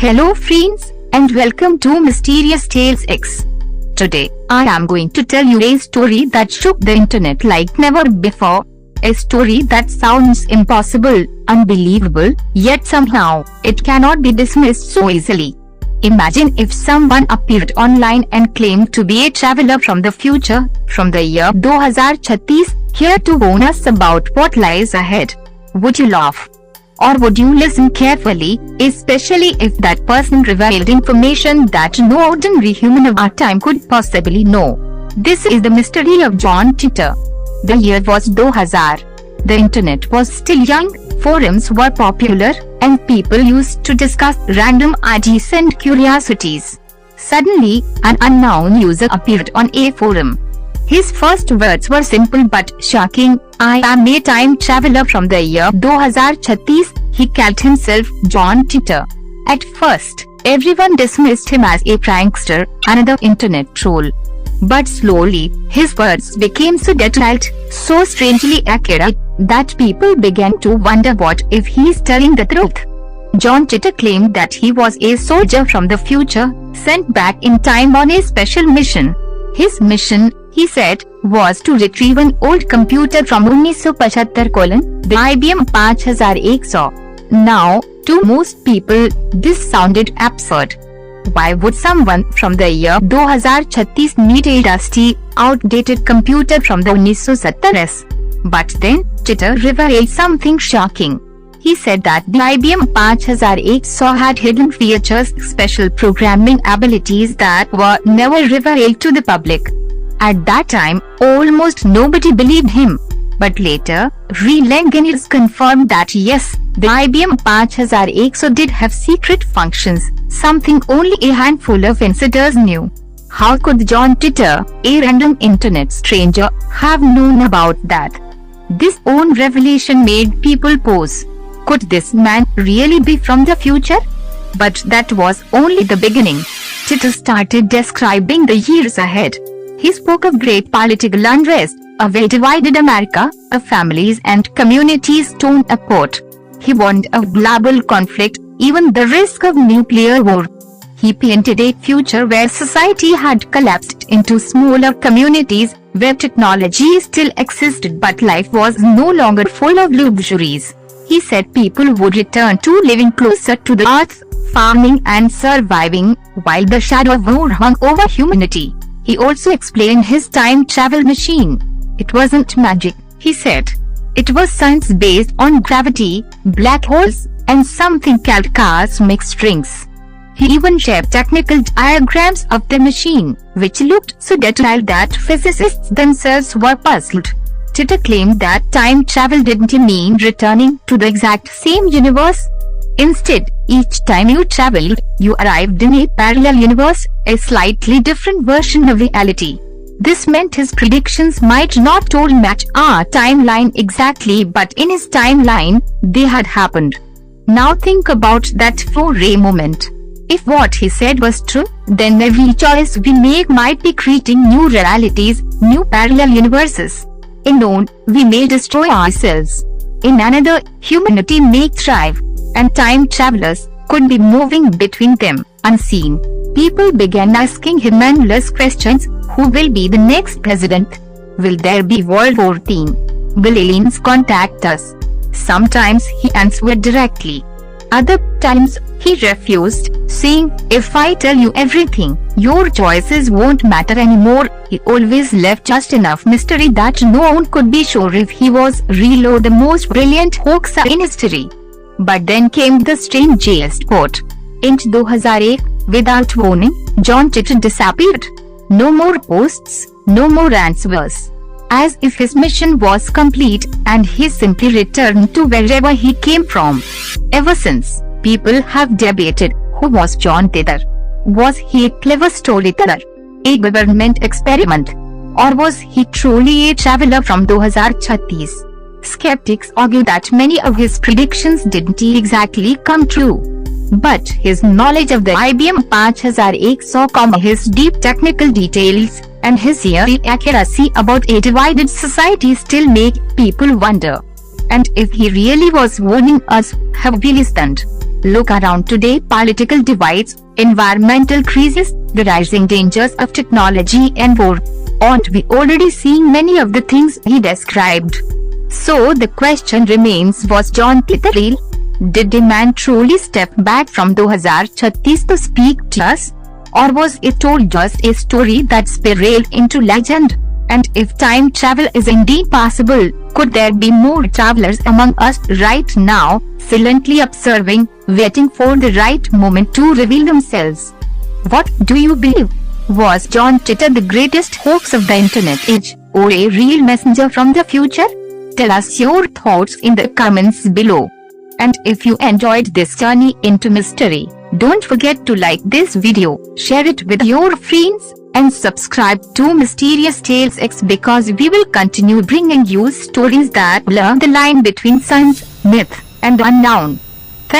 Hello friends, and welcome to Mysterious Tales X. Today, I am going to tell you a story that shook the internet like never before. A story that sounds impossible, unbelievable, yet somehow, it cannot be dismissed so easily. Imagine if someone appeared online and claimed to be a traveler from the future, from the year 2036, here to warn us about what lies ahead. Would you laugh? Or would you listen carefully, especially if that person revealed information that no ordinary human of our time could possibly know? This is the mystery of John Titor. The year was 2000. The internet was still young, forums were popular, and people used to discuss random ideas and curiosities. Suddenly, an unknown user appeared on a forum. His first words were simple but shocking. I am a time traveler from the year 2036. He called himself John Titor. At first, everyone dismissed him as a prankster, another internet troll. But slowly, his words became so detailed, so strangely accurate, that people began to wonder what if he is telling the truth. John Titor claimed that he was a soldier from the future, sent back in time on a special mission. His mission, he said, was to retrieve an old computer from 1975, the IBM 5100. Now, to most people, this sounded absurd. Why would someone from the year 2036 need a dusty, outdated computer from the 1970s? But then, Titor revealed something shocking. He said that the IBM 5100 had hidden features, special programming abilities that were never revealed to the public. At that time, almost nobody believed him. But later, real engineers confirmed that yes, the IBM 5100 did have secret functions, something only a handful of insiders knew. How could John Titor, a random internet stranger, have known about that? This own revelation made people pause. Could this man really be from the future? But that was only the beginning. Titor started describing the years ahead. He spoke of great political unrest, of a divided America, of families and communities torn apart. He warned of global conflict, even the risk of nuclear war. He painted a future where society had collapsed into smaller communities, where technology still existed but life was no longer full of luxuries. He said people would return to living closer to the earth, farming and surviving, while the shadow of war hung over humanity. He also explained his time travel machine. It wasn't magic, he said. It was science based on gravity, black holes, and something called cosmic strings. He even shared technical diagrams of the machine, which looked so detailed that physicists themselves were puzzled. Titor claimed that time travel didn't mean returning to the exact same universe. Instead, each time you traveled, you arrived in a parallel universe, a slightly different version of reality. This meant his predictions might not all match our timeline exactly, but in his timeline, they had happened. Now think about that for a moment. If what he said was true, then every choice we make might be creating new realities, new parallel universes. In one, we may destroy ourselves. In another, humanity may thrive, and time travelers could be moving between them, unseen. People began asking him endless questions. Who will be the next president? Will there be World War III? Will aliens contact us? Sometimes he answered directly. Other times, he refused, saying, if I tell you everything, your choices won't matter anymore. He always left just enough mystery that no one could be sure if he was real or the most brilliant hoaxer in history. But then came the strangest part. In 2008, without warning, John Titor disappeared. No more posts, no more answers. As if his mission was complete, and he simply returned to wherever he came from. Ever since, people have debated, who was John Titor? Was he a clever storyteller, a government experiment, or was he truly a traveler from 2036? Skeptics argue that many of his predictions didn't exactly come true. But his knowledge of the IBM 5100, his deep technical details, and his eerie accuracy about a divided society still make people wonder. And if he really was warning us, have we listened? Look around today: political divides, environmental crises, the rising dangers of technology and war. Aren't we already seeing many of the things he described? So the question remains, was John Titor real? Did the man truly step back from 2036 to speak to us? Or was it all just a story that spiraled into legend? And if time travel is indeed possible, could there be more travelers among us right now, silently observing, waiting for the right moment to reveal themselves? What do you believe? Was John Titor the greatest hoax of the internet age, or a real messenger from the future? Tell us your thoughts in the comments below. And if you enjoyed this journey into mystery, don't forget to like this video, share it with your friends, and subscribe to Mysterious Tales X, because we will continue bringing you stories that blur the line between science, myth, and unknown.